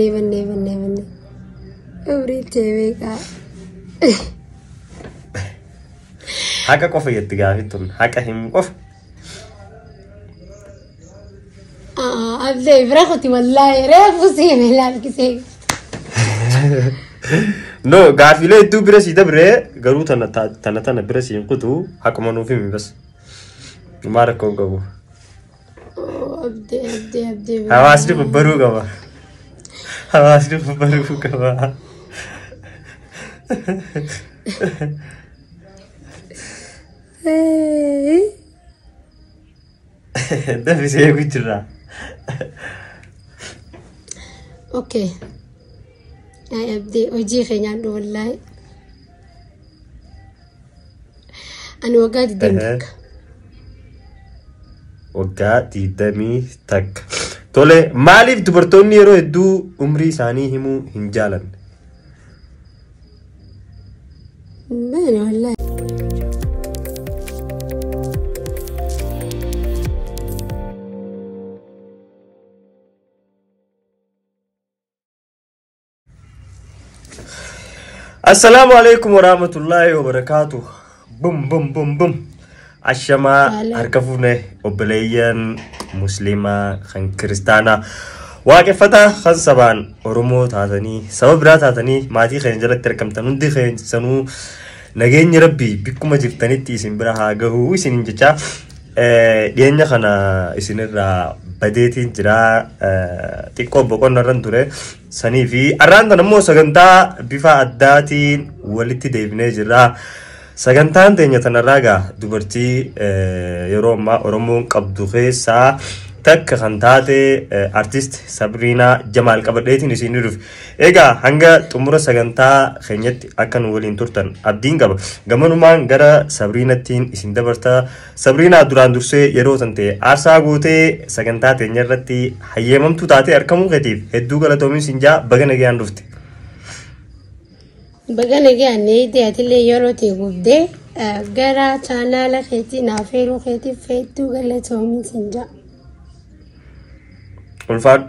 بني أوريت بيكا حاجة كوفية تجاهيتون حاجة هم كوف أبدأ برختي والله رافوسي ملال كسي no قافلة دو برسي دبرة قالوا تنا برسي ينقطو حكم انه فيلم بس ما ركون قبو أبدي حواسي ببرو قبا حواسي ببرو قبا ده في شيء كتير اوكي أبدي وجي خيان والله أنا وقعت دمك وقعت دمي تك تولي مالف دبرتوني يرو يدو عمري ثاني همو هنجالا بين والله السلام عليكم ورحمة الله وبركاته بوم بوم بوم بوم الشما هركفونا وبليان مسلمة خن كريستانا واقفتا خن سبان ورمو تاتني سبب رات تاتني ماتي خن جلت تركم تنودي خن سنو نجين ربي بكم جفتني تيسين براها جهو ويسين جتا دينيا خنا يسينرا بديتين جرا تيكو بكون نرندوره سني في أران تنمو سجنتا بفا أداتين ولتي ديفني جرا سجنتان تينيا تنراجع دبرتي يروما أورمون قبضو خيسا تك خنتاتي أرتيست سابرينا جمال كبرديتين يسينيروف إيجا هنگا تمورا سجنتا خنيت أكن ولين تورتن أبدين قبل قمنو مان غرا سابرينا تين يسين دبرتا سابرينا دوران درسي يروتن تي أرسا غوتي سجنتا تينيا رتي حيامم تاتي أركمو خطيف هدو غلطومين سنجا بغن اگيان رفتي بغن اگيان نيدي أتلي يروتي غبدي غرا چانالا خيتي نافيرو خيتي فيتو غلطومين سنجا والفاد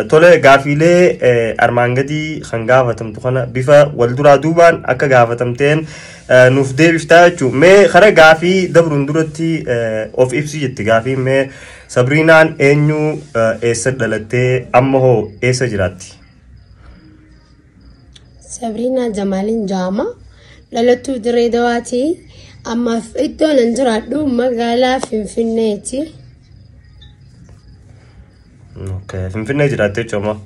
تولي غافيلي أرمانغدي خنغافتم تخنا بفا والدورا دوبان أكا غافتمتين نفدي بفتاچو مي خرا غافي دبرون دورتي اوف إفسي جتي غافي مي سابرينان إنيو إيسا دلتي أمهو إيسا جراتي سابرينا جمالين جاما لالتو دريدواتي أما فإدو ننجرادو مغالا فنفنيتي اوكي فنفني جراتي چوما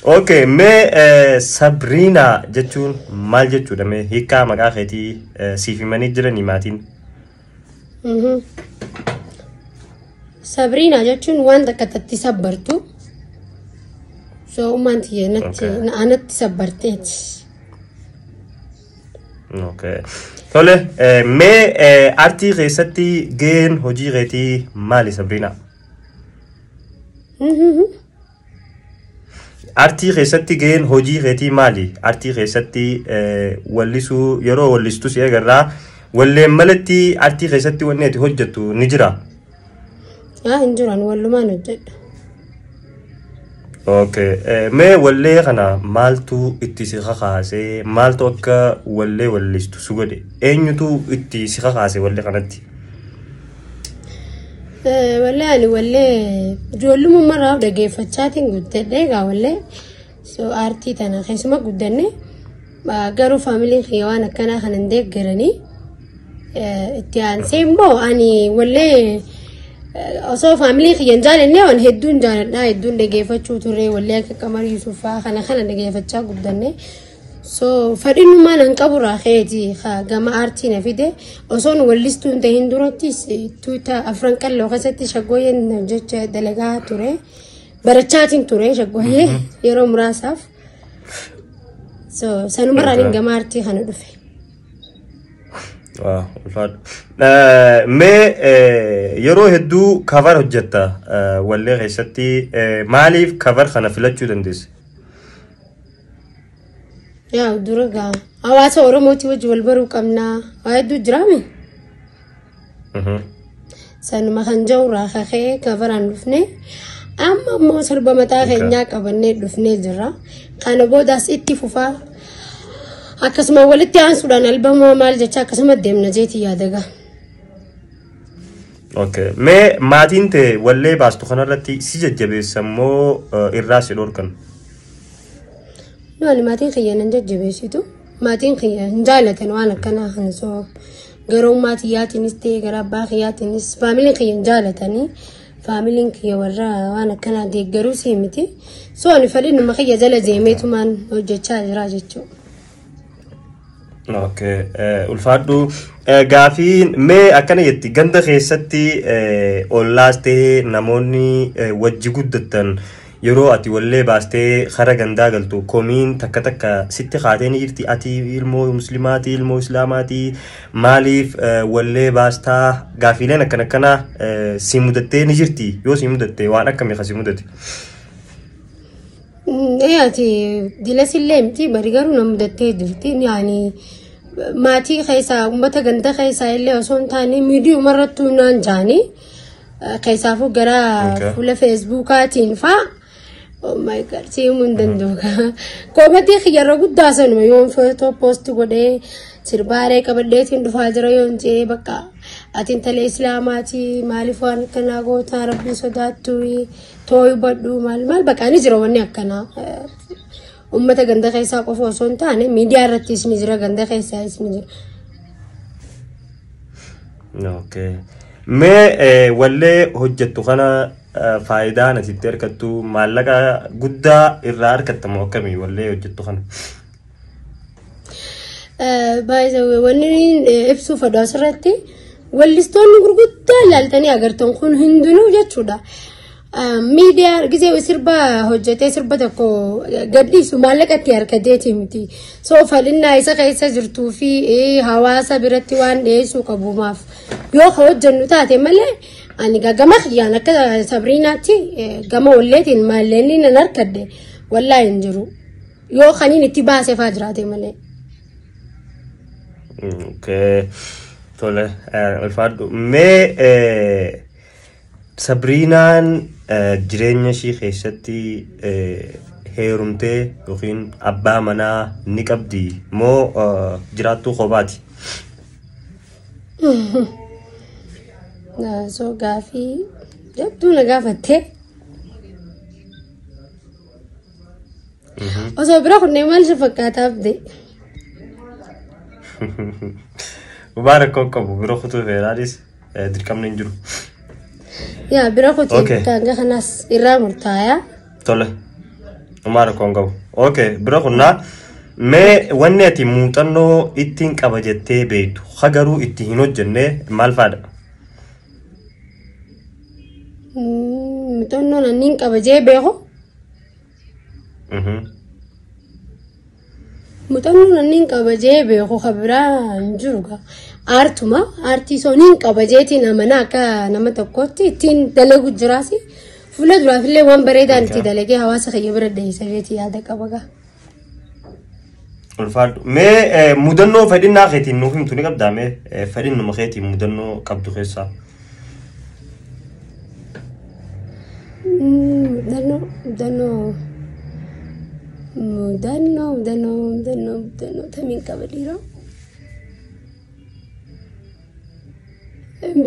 اوكي مي سابرينا جتون مال جتو دمي هيكا مغا خيتي سيفي ماني جراني ماتين سابرينا جتون وان دكتتي سبرتو سو مانتي أنا تسبرتيت اوكي تولي مي ارتي غيستي جين هوجي غيتي مالي سابرينا ارتي غيستي جين هوجي غيتي مالي ارتي غيستي وليسو يرو وليستو سيغرا ولي ملتي ارتي غيستي ونيتي هوجتو نجرا انجران ولو ما نجد اوكي مي ولي خنا مالتو اتسيخا خاسي مالتو اكا ولي وليستو سوغدي اينيتو اتسيخا خاسي ولي خنتي والله ولي جولو مرة دقي فتشاتين قد دقا ولي سو ارتي تانا خيسما قدني قارو فاميلي خيوانا كان خننديك قراني اتيان سيمبو اني ولي أصلا فاميلي خيانجال إني وان هدون جالنا هدون دقيفة شو تري ولا كمار يوسفا خنا دقيفة شا قدامنا so فإنه ما ننكبر أخيتي خا جماعة أرتينا في ده أصلا ولستون تهين دورتيس تويتا أفرنكا لو خسرت شقوية نجت دلقة تري برشاتين تري شقوية يروم راسف so سنو مرة جماعة أرتي خنا دفع الفاد مي يرو هدو كفر هجتا ولا غيستي ماليف كفر خنا فلتشو دندس يا درجة أواسا أورموتي وجه والبرو كمنا هاي دو درامي sanuma kan jawraa kakee kabaraan dhufne amma ammoo sirba mataa keenyaa qabannee dhufnee jirra kana boodaas itti fufaa akkasuma walitti aansuudhaan albamoo maal jecha akkasuma deemna jeetii yaadaga. Okay, mee maatiin tee wallee baastu kanarratti si jajjabeessan moo irraa si dhorkan? Ani maatiin kiyya nan jajjabeessitu maatiin kiyya hin jaalatan waan akkanaa kan soo garuu maatiyaatiinis ta'e gara abbaa kiyyaatiinis faamiliin kiyya hin jaalatanii faamiliin kiyya warra waan akkanaa deeggaruu si miti soo ani fedhiinuma kiyya jala deemeetumaan hojjechaa jira jechuudha. Okay, ulfaadhu gaafiin mee akkana jetti ganda keessatti ollaas ta'ee namoonni wajji guddatan yeroo ati wallee baastee kara gandaa galtu komiin takka takka sitti kaatee ni jirti ati ilmoo muslimaati ilmoo islaamaati maaliif wallee baastaa gaafiileen akkana si mudattee ni jirti yoo si mudatte waan akkamii ka si mudate? ati dilasillee miti bari garuu na mudattee jirti yaani maatii keessaa ummata ganda keessaa illee osoo hin taane miidiyuma irrattuu naan jaanii keessaafuu gara fuula feesbuukaatiin faa oh my god simuun danda'uudha koomatii khiyyarra guddaa sanuma yoon footoo poost godhee sirbaalee qabadheetiin dhufaa jira yoon jee bakka ati intala islaamaati maaliif waan akkanaa gootaa rabbii sodaattu tooyi badhu maal bakka ni jira wanni akkanaa ummata ganda keessaa qofa osoo hin taane miidiyaa irrattis ni jira ganda keessaas ni jira. Okay. Mee wallee hojjettu kana faayidaan asitti argattu maallaqa guddaa irraa argattamu akkamii wallee hojjettu kana? Baay'ee wanni ibsuu fedhu asirratti wallistoonni gurguddaa ilaaltanii agartan kun hundinuu jechuudha. Miidiyaa gisee sirba hojjetee sirba tokko gadhiisu maallaqatti harkateeti miti. Soo falinnaa isa keessa jirtuu fi hawaasa biratti waan dhiyeessuu qabumaaf yoo hojjennu taate malee ani gama kiyyaan akka Sabriinaatti gama walleetiin maalleenni nan harkadde wallaahi hin jiru. Yoo kaniin itti baasee faa jiraate malee. Okay. Tole ulfaadhu mee Sabriinaan jireenya ishii keessatti heerumtee yookiin abbaa manaa ni qabdi moo jiraattuu kophaati? So gaafii jabduu na gaafattee osoo bira kunneen maal si fakkaataaf de? Mubaarak qabu bira kutuu feeraanis dirqamni hin jiru. Ya bira kutii tanga kanas irraa murtaaya. Tole. Mubaarak qabu. Okay bira kunnaa mee wanni ati muuxannoo ittiin qaba jettee beektu hagaruu itti hin hojjenne maal faadha? Muuxannoo nanniin qaba jee beeku? Muuxannoo nanniin qaba jee beeku kabiraa hin jiru gaa. Artuma artisooniin qaba jeetiin amana akka nama tokkotti ittiin dalagu jiraasi fuula duraafillee waan bareedaan itti dalagee hawaasa kiyya bira deessa jeetii yaada qaba gaa. Ulfaadhu mee mudannoo fedhinnaa keetiin nuuf himtu ni qabdaa mee fedhinnuma keetiin mudannoo qabdu keessaa? Mudannoo tamiin qaba dhiiroo.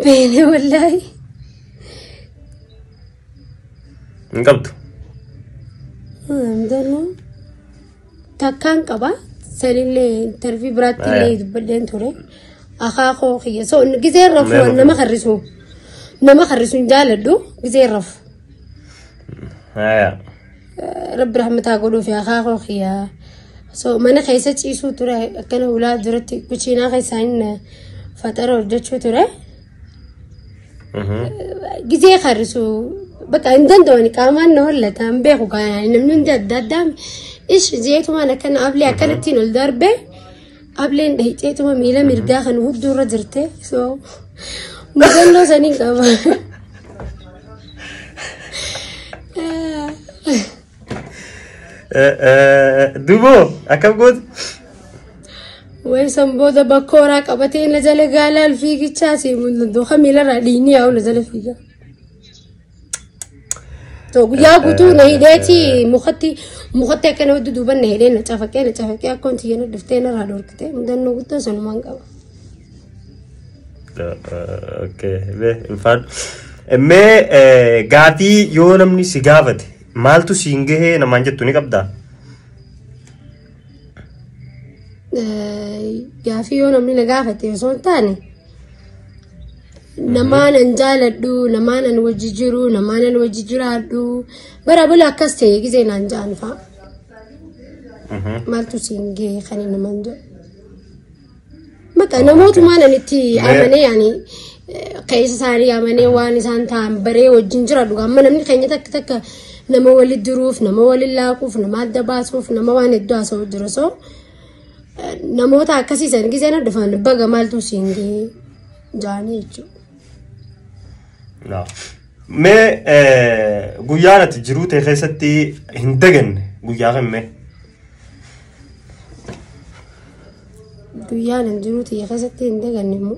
Bene wallahi. Qabdu. Mudannoo takkaan qaba sanillee intervii biraatti illee dubbadheen ture. Akaakoo kiyya so gisee rafu nama harrisu hin jaaladhu gisee rafu. Rabbi rahmataa godhuu fi akaakoo kiyya so mana keessa ciisuu ture akkana ulaa duratti kuchiinaa keessaan fatara hojjechuu ture. Gisee harrisu bakka hin danda'ani qaamaan na hollataan beeku kaan namni hundi adda addaa ish jeetumaan akkana ablee akkanattiin ol darbe ableen dhahiteetuma miila mirgaa kan hudduurra jirte so mudannoo sanii qaba. Dubo akkam gootu? ويسمبودا بكورا قبتين نزل قال الفيك تشاسي من دو خميل راديني أو نزل فيك تو يا قطو نهيدتي مختي كانوا ودو بن نهيدين نتفكي كنت ينا دفتين رادور كتير مدن نقطة سلمان قبل اوكي الفاد ما غاتي يونمني سيغافت مالتو سينغه نمانجتوني قبدا غافي يونمني نغافت يسون تاني نمان انجالدو نمان ان وججرو نمان ان وججرادو برا بلا كاستي غزي نانجان فا مالتو سينغه خني نمانجو مكا نموت ما نتي امني يعني قيس ساري امني واني سانتام بري وجنجرادو اما نمني خني تك نما ولي الدروف نما ولي لاقوف نما دباسوف نما واني دواسو درسو نموت كاسي سن غزي ندفان بغا مالتو سينغه جانيچو لا ما غيانة جروتي خيستي هندغن غيانة ما غيانة جروتي خيستي هندغن نمو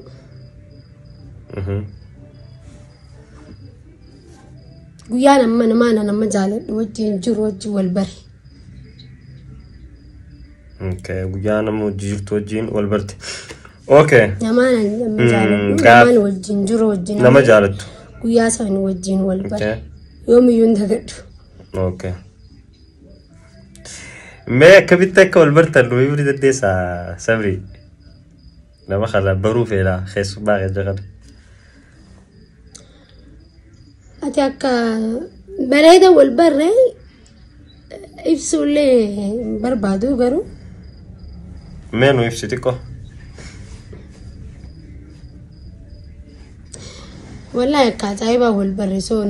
غيانة ما نما جالد وجين جروج والبر اوكي غيانة مو جيرت وجين والبرت اوكي نما جالد نما وجين جروج نما جالد ويا سان وجين والبر يوم يندغد اوكي ما كبتك والبرت لو يريد ديسا صبري لما خلا بروف لا خيس باغي جغد اتاك بريده والبر يفسولي بربادو غرو منو يفسيتكو والله كاتايبا والبر سو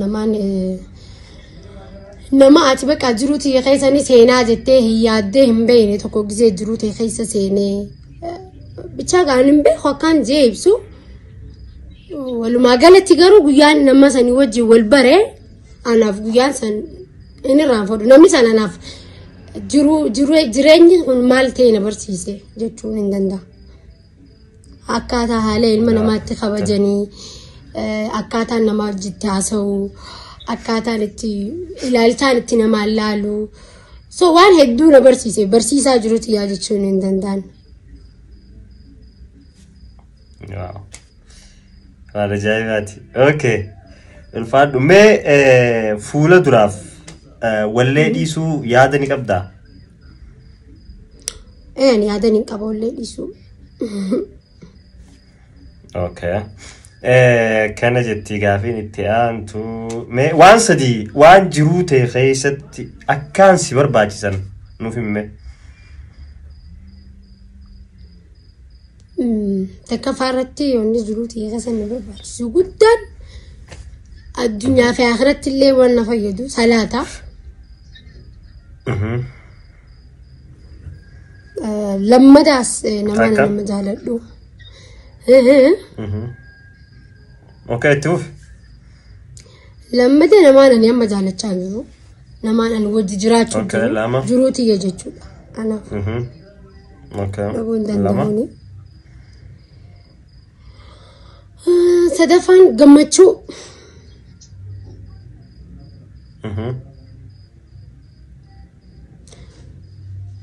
نما اتبقى جروتي خيساني سينا جته هياده مبيني تكو غزي جروتي خيسا سيني بيچاغان مبي خوكان جيبسو ولما قالت تيغرو غيان نما سني وجي والبر انا غيان سن اني رانفود نمي سن انا جريني مالتي نبرسيسه جچون اندندا اكاتا حالي المنما تخبجني اكاتا نما جتاسو اكاتا نتي الالتان تنما لالو سو وان هدو نبرسيسه برسيسا جروتي يا جچون اندندان هذا جايباتي اوكي الفاد ما فولا دراف ولدي سو يادني قبدا يعني يادني قبا ولدي سو اوكي كان جتي غافين اتيانتو ما وان سدي وان جروتي خيست اكان سي برباجسن نفهم تكفارتي يوني جروتي غسن برباجسو جدا الدنيا في آخرة اللي وانا فيدو صلاة لما داس نمانا لما جالدو اوكي توف لما دا نمانا نيما جالد شانجو نمانا نوجي جراتشو جروتي يجيشو انا اوكي لما سدفان قمتشو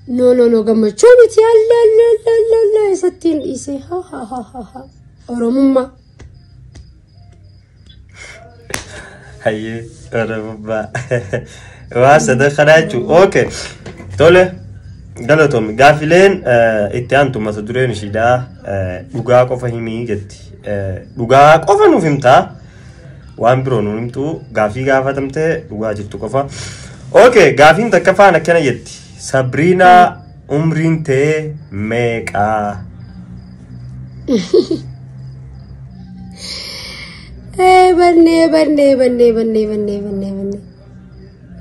نو قمتشو بيتي لا يستين إيسي ها أرمما هاي أرمما واسد خلاجو أوكي تولي قالتهم قافلين اتيانتم مسدورين شدا لقاكو فهمي جدي لقاكو فنو فهمتا وان برونو نمتو غافي غافتمته واجبتو كفا اوكي غافين تكفانا كنا يدي سابرينا عمرين تي ميكا بني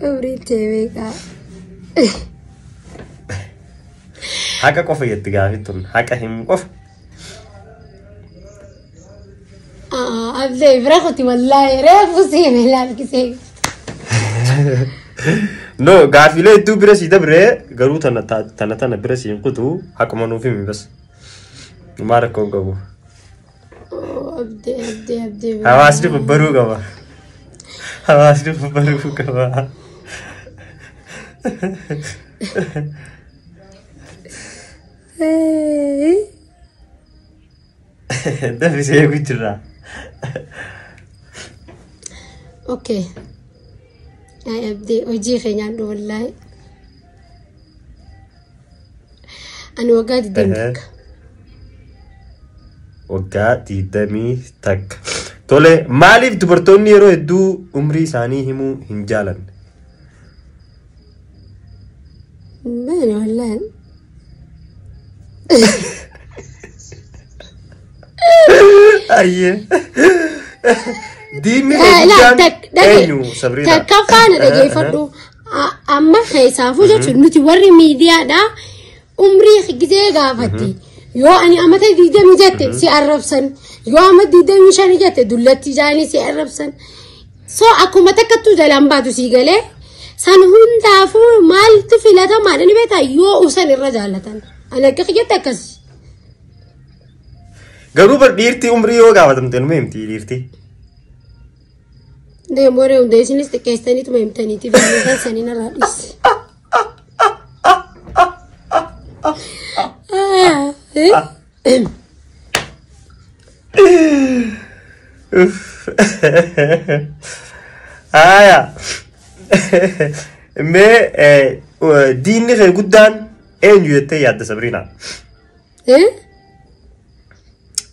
عمرين تي ميكا حكا كفا يدي غافتون حكا هم كفا أبدي برختي والله ريف وسيم هلال كسي نو قافلة تو برسي دبره قالوا تنا برسي ينقطو حكما نو فيلم بس ما ركون قبو أبدي حواسني ببرو قبا حواسني ببرو قبا ده في شيء بيجرى اوكي أبدي وجي خيان والله أنا وقعت دمك وقعت دمي تك تولي ماليف دبرتوني يرو يدو عمري ثاني همو هنجالا بين والله أيه ديني لا أينو سبرينا تكفانا دقي فردو أما خيسافو جاتو نتي وري ميديا دا عمري خجزي غافتي يو أني أما تديدا مجاتي سي أربسن يو أما ديدا مشاني جاتي دولتي جاني سي أربسن سو أكو متكتو جلان باتو سيغالي سنهون دافو مال تفلاتا مالني بيتا يو أسان الرجالة أنا كخجتا كس غروبر ديرتي عمري يو غافتم تنميمتي ديرتي ده موري وده سنيس تكيستاني تميمتاني تبين سنين رئيس آية ما ديني غير قدان أين يتي يا سبرينا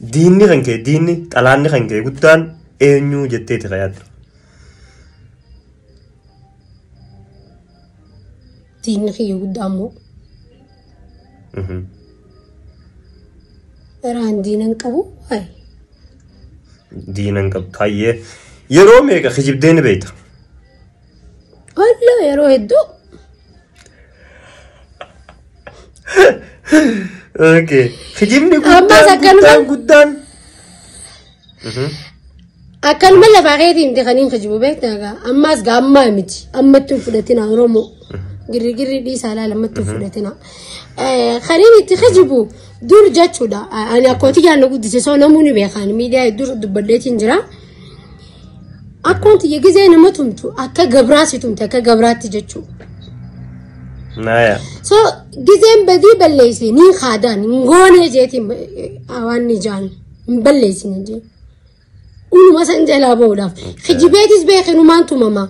ديني غنك ديني تلاني غنك قدان أين يتي تغير ديني غير قدامه ران دينن قبو هاي دينن قب طيب يرو ميغا خجيب دين بيت والله يرو يدو اوكي خجيبني قدام أكل ملا باغيتي انت خلين خجيبو بيتنا أما أسقى أما متي أما تنفلتنا رومو قري دي سالا لما تنفلتنا خليني تخجبو دور جاتشو دا أنا كنت جانا قد سيسو نموني بيخاني ميديا دور دباليتين جرا أكونت يجزي نما تمتو أكا قبراسي تمتو أكا قبراتي جاتشو نايا سو جزين بدي بليسي نين خادان نغوني جيتي أواني جان مبليسي نجي ونو مثلا جلا بولا خجبيتيس بيخي نمانتو ماما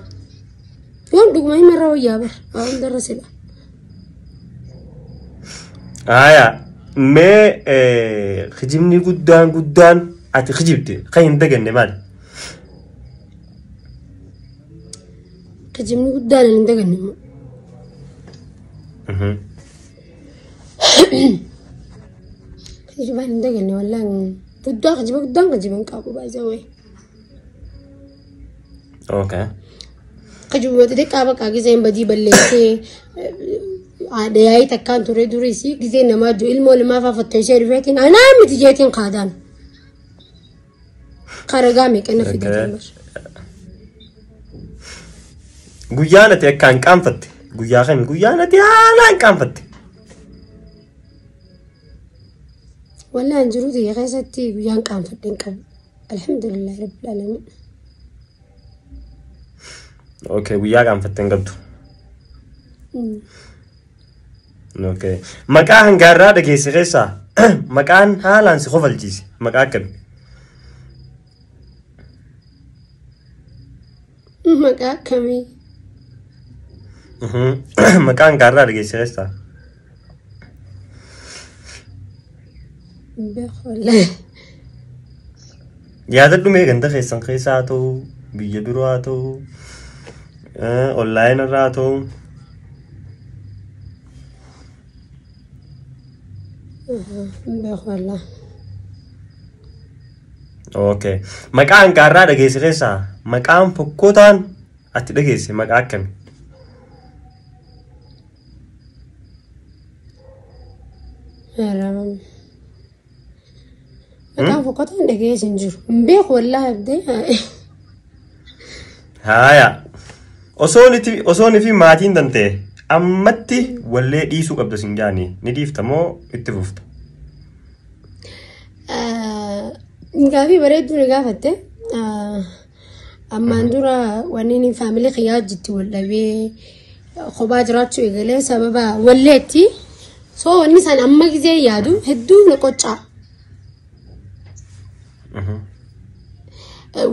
يوم دقمي مرة ويابر أون درسي لا آية ما خجبني قدام أتي خجبتي خين دقني مال خجبني قدام اللي ندقني خجبان ندقني والله قدام خجبان كابو بايزاوي اوكي خجبو بدي كابا كاغيزين بدي بليسي عادي تكان توري دوريسي جزين نما جو المو لما فافتو شريفاتين انا متجيتين قادان قرقامي كأنه في ديتمر guyyaanati akka hin qaanfatte guyyaa kan guyyaanati haala hin qaanfatte والله انجرودي يا غيزتي ويان كان في الدنكب الحمد لله رب العالمين اوكي guyyaa qaanfatte hin qabdu اوكي maqaa hangaarraa dhageesse keessaa maqaan haalaan si kofalchiise maqaa akkami maqaa akkamii maqaa hangaarraa dhageesse keessaa والله yaadadhu mee ganda keessan keessaa haa ta'u biyya biroo haa ta'u online irraa haa ta'u والله اوكي maqaa hangaarraa dhageesse keessaa maqaan fokkotaan ati dhageesse maqaa akkami مقام فكرتين دقيقة سنجر مبيخ والله بدي هايا osoo fi maatiin dantee ammatti wallee dhiisuu qabda sinjaanii ni dhiifta moo itti fufta Gaafi bareedduu ni gaafatte. Ammaan dura wanni family khiyyaa jitti wal dhabee kophaa jiraachuu eegalee sababa walleetti. So wanni san amma gizee yaadu hedduu na qoccaa.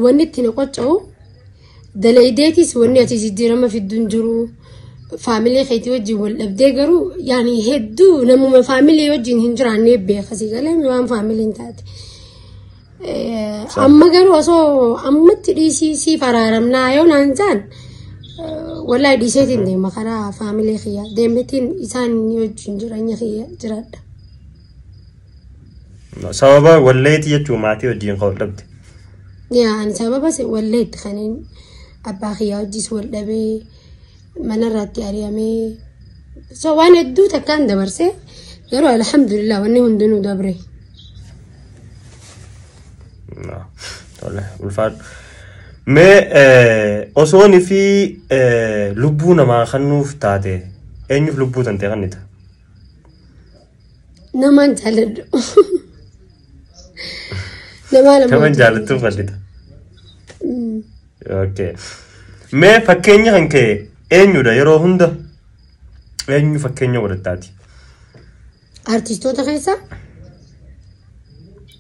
Wanni itti na qocca'u dalaydeetis wanni ati jijjiirama fidduun jiru. Family khaytii wajjin wal dhabdee garuu yaani hedduu namuma family wajjin hin jiraannee beekasi galee waan family hin taate. Amma garuu osoo ammatti dhiisii faraaramnaa yoo naan jaan wallahi dhiiseetiin deema karaa family khiyyaa deemetiin isaan wajjin jireenya khiyyaa jiraadha. Sababa walleetii jechuun maatii wajjin wal dhabde. Yaani sababa walleetti kaniin abbaa khiyyaa wajjis wal dhabee mana irratti ari'amee so waan hedduu takkaan dabarsee garuu alhamdulillah wanni hundinuu dabre. Tole ulfaadhu. Mee osooni fi lubbuu namaa kennuuf taate eenyuuf lubbuu tantee kennita? Namaan jaaladhu. Namaan jaalattuuf kennita. Okay. Mee fakkeenya kan kee eenyudha yeroo hunda eenyu fakkeenya godhattaati? Artistoota keessaa?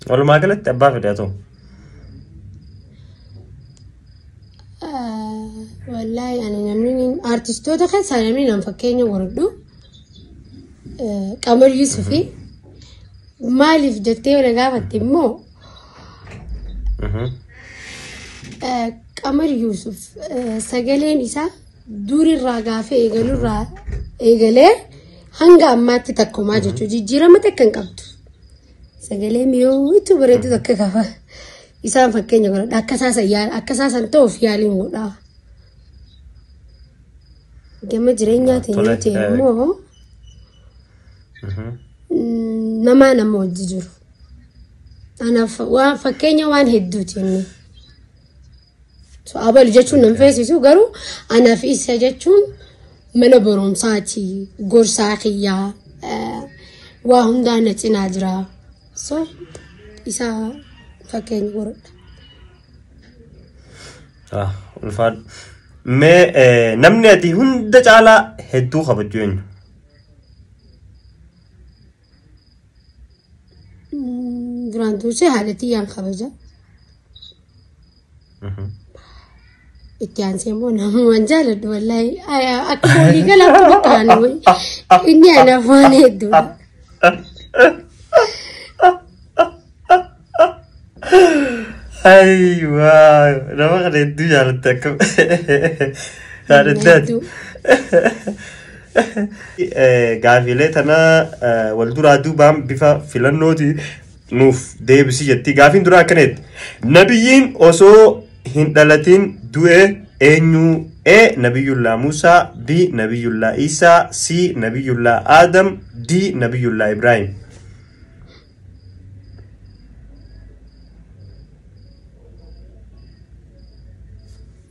Walumaa galatti abbaa fedhaa ta'u. Wallahi ani namni artistoota keessaa namni nam fakkeenya godhadhu Qamar Yusufi maaliif jettee wala gaafatte immoo Qamar Yusuf sagaleen isaa durirraa gaafee eegalee hanga ammaatti takkumaa jechuudha jijjiirama takka hin qabdu. Sagalee miyoo itti bareedu takka qaba. Isaan fakkeenya godhadha akka saasan ta'uuf yaaliin godha. Gama jireenyaatiin yoo ta'e immoo nama wajji jiru. Anaaf waan fakkeenya waan hedduuti inni. So abal jechuun nan feesisu garuu anaaf isa jechuun mana barumsaati gorsaa khiyyaa waa hundaa na cinaa jira. So isa fakkeenya godhadha. Ulfaadhu. Mee namni ati hunda caalaa hedduu kabajju eenyu? Duraan dursee haadha tiyyaan kabaja. Itti aansee immoo namumaan jaaladhu wallahi akka boolii galaatti bakkaan inni anaaf waan hedduudha. Ayyuu nama kana hedduu jaalatte akkam yaadattaati. Gaafiilee tana wal duraa duubaan bifa filannooti nuuf deebisi jetti. Gaafiin duraa akkaneetti. Nabiyyiin osoo hin dhalatiin du'e eenyu? A. Nabiyullah Musaa, B. Nabiyullah Isaa, C. Nabiyullah Adam, D. Nabiyullah Ibrahim.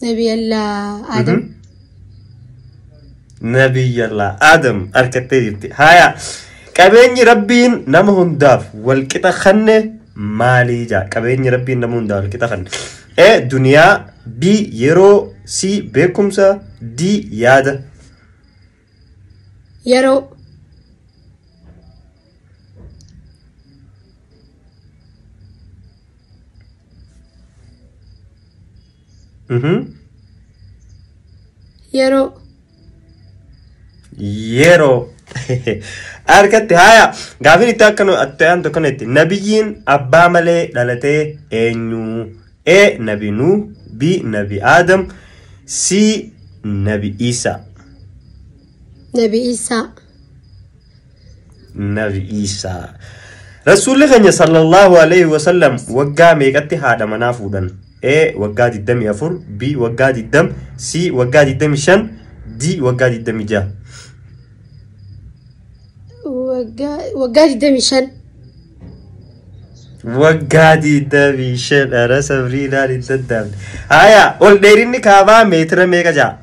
Nabiyullah Adam. Nabiyullah Adam harkattee jirti. Haya qabeenyi rabbiin nama hundaaf walqixa kenne maalii jaa? Qabeenyi rabbiin nama hundaaf walqixa kenne. A. Duniyaa, B. Yeroo, C. Beekumsa, D. Yaada. Yeroo. Yeroo. Yeroo. Harkatti haya gaafiin itti akkanu attayaan tokkonetti nabiyyiin abbaa malee dhalatee eenyu? A. Nabi Nuh, B. Nabi Adam, C. Nabi Isa. Nabi Isa. Nabi Isa. Rasuulli keenya sallallahu alayhi wa sallam waggaa meeqatti haadha manaa fuudhan? A. Waggaa 24, B. Waggaa 20, C. Waggaa 25, D. Waggaa 26. Waggaa 25. Waggaa 25 ara sabriidhaan hin dadhabne. Haya ol dheerinni kaabaa meetira meeqa ja'a?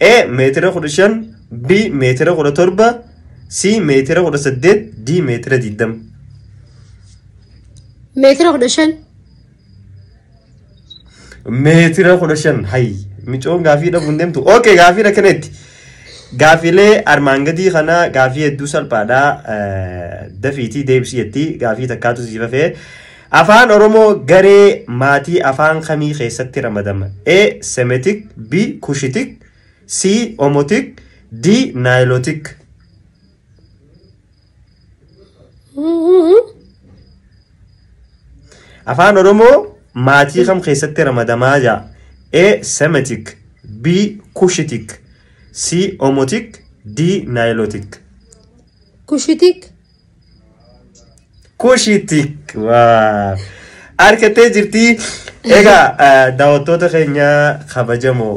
A. Meetira 15, B. Meetira 17, C. Meetira 18, D. Meetira 20. Meetira 15. meetira 15 hay micoon gaafii dhabuun deemtu okay gaafii rakkanetti gaafilee armaan gadii kana gaafii hedduu salphaadhaa dafiitii deebisiyetti gaafii takkaatu siifafee afaan oromoo garee maatii afaan kamii keessatti ramadama A Semitic B Cushitic C Omotic D Nilotic afaan oromoo maatii kam keessatti ramadamaa jaa A Semitic B Cushitic C Omotic D Nilotic Cushitic Cushitic wow arkatee jirti egaa daawwattoota keenya kabajamoo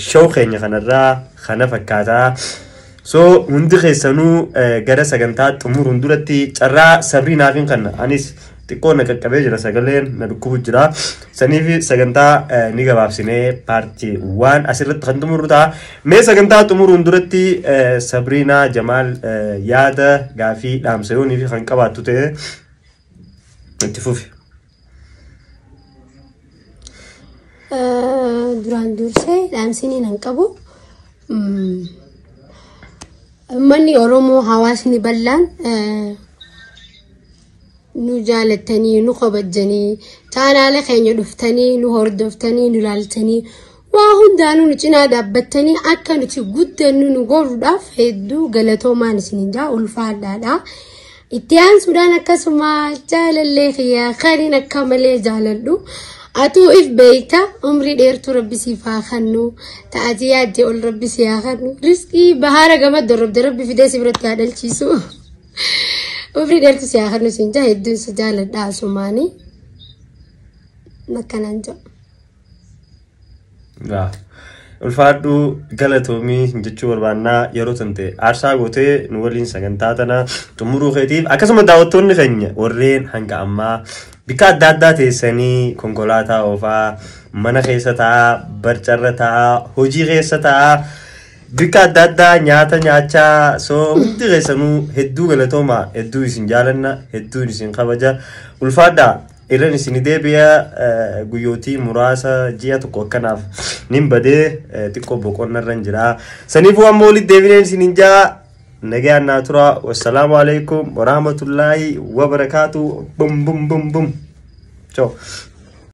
show keenya kanarraa kana fakkaataa so hundi keessanuu gara sagantaa xumuruun duratti carraa sabrii naafin kana anis xiqqoo na qaqqabee jira sagaleen na dhukkubu jira saniif sagantaa ni gabaabsinee paartii 1 asirratti kan xumuru ta'a mee sagantaa xumuruun duratti Sabriina Jamaal yaada gaafii dhaamsayoonii fi kan qabaattu ta'e itti fufi duraan dursee dhaamsini nan qabu manni Oromoo hawaasni bal'aan nu jaalatanii nu kabajanii chaanaala keenya dhuftanii nu hordoftanii nu laaltanii waa hundaanuu nu cinaa dhaabbattanii akka nuti guddannu nu godhuudhaaf hedduu galatoomaan isiniin jaa ulfaadhaadha itti aansuudhaan akkasuma jaalallee kiyyaa kaniin akka malee jaaladhu atuu if beeyta umrii dheertuu rabbi siif haa kennu ta'atii yaaddee ol rabbi si haa kennu riskii bahaara gamadda rabbi fidee si biratti haa dhalchiisu umrii dheertuu si haa kennu siin jaa hedduun si jaaladha asumaanii nakkanaan jaa ulfaadhu galatoomii jechuu barbaannaa yeroo tante aarsaa gootee nu waliin sagantaa tana xumuruu keetiif akkasuma daawwattoonni keenya warreen hanga ammaa bika adda addaa teessanii konkolaataa oofaa mana keessa taa'aa barcarra taa'aa hojii keessa taa'aa bika adda addaa nyaata nyaachaa so hundi keessanuu hedduu galatooma hedduu isin jaalanna hedduu isin kabaja ulfaadhaa irran isin deebi'a guyyootii muraasa ji'a tokko akkanaaf nin badee xiqqoo boqonnarran jira saniifuu ammoo walitti deebineen isin jaa nagaan naa tura wassalaamu alaikum warahmatullaahi wabarakaatu bum bum bum bum ciao